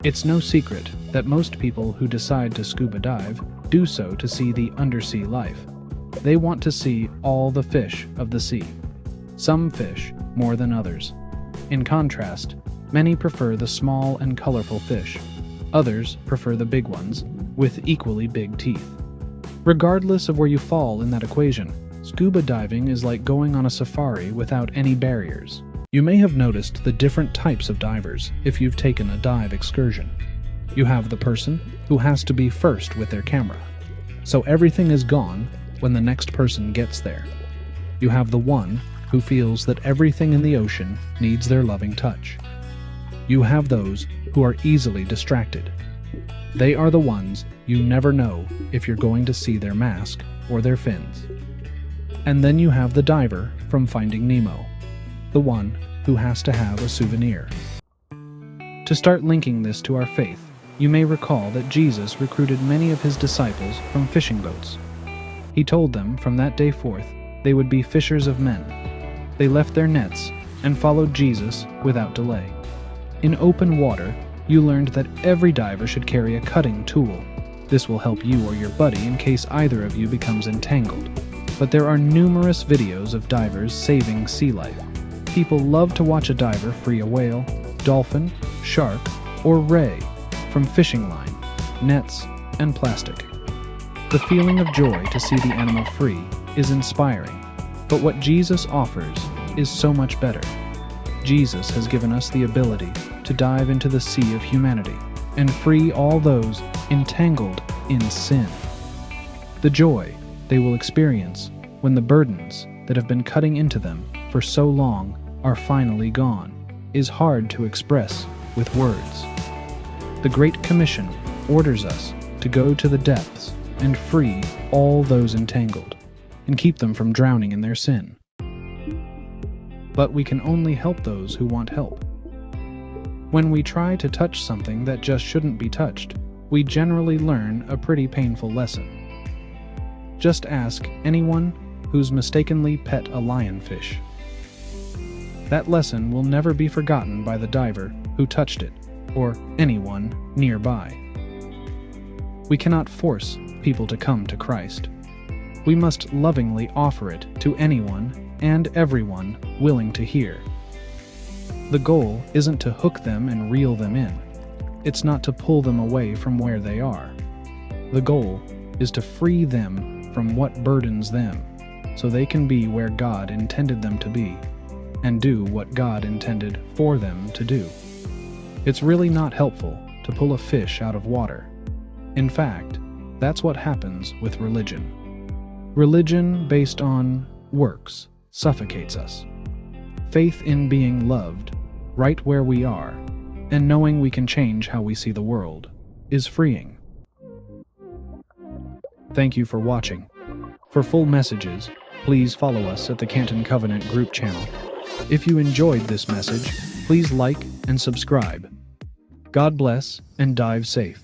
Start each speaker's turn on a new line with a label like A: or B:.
A: It's no secret that most people who decide to scuba dive do so to see the undersea life. They want to see all the fish of the sea. Some fish more than others. In contrast, many prefer the small and colorful fish. Others prefer the big ones, with equally big teeth. Regardless of where you fall in that equation, scuba diving is like going on a safari without any barriers. You may have noticed the different types of divers if you've taken a dive excursion. You have the person who has to be first with their camera, so everything is gone when the next person gets there. You have the one who feels that everything in the ocean needs their loving touch. You have those who are easily distracted. They are the ones you never know if you're going to see their mask or their fins. And then you have the diver from Finding Nemo, the one who has to have a souvenir. To start linking this to our faith, you may recall that Jesus recruited many of his disciples from fishing boats. He told them from that day forth they would be fishers of men. They left their nets and followed Jesus without delay. In open water, you learned that every diver should carry a cutting tool. This will help you or your buddy in case either of you becomes entangled. But there are numerous videos of divers saving sea life. People love to watch a diver free a whale, dolphin, shark, or ray from fishing line, nets, and plastic. The feeling of joy to see the animal free is inspiring, but what Jesus offers is so much better. Jesus has given us the ability to dive into the sea of humanity and free all those entangled in sin. The joy they will experience when the burdens that have been cutting into them for so long are finally gone is hard to express with words. The Great Commission orders us to go to the depths and free all those entangled and keep them from drowning in their sin. But we can only help those who want help. When we try to touch something that just shouldn't be touched, we generally learn a pretty painful lesson. Just ask anyone who's mistakenly pet a lionfish. That lesson will never be forgotten by the diver who touched it, or anyone nearby. We cannot force people to come to Christ. We must lovingly offer it to anyone and everyone willing to hear. The goal isn't to hook them and reel them in. It's not to pull them away from where they are. The goal is to free them from what burdens them, so they can be where God intended them to be, and do what God intended for them to do. It's really not helpful to pull a fish out of water. In fact, that's what happens with religion. Religion based on works suffocates us. Faith in being loved, right where we are, and knowing we can change how we see the world, is freeing. Thank you for watching. For full messages, please follow us at the Canton Covenant group channel. If you enjoyed this message, please like and subscribe. God bless and dive safe.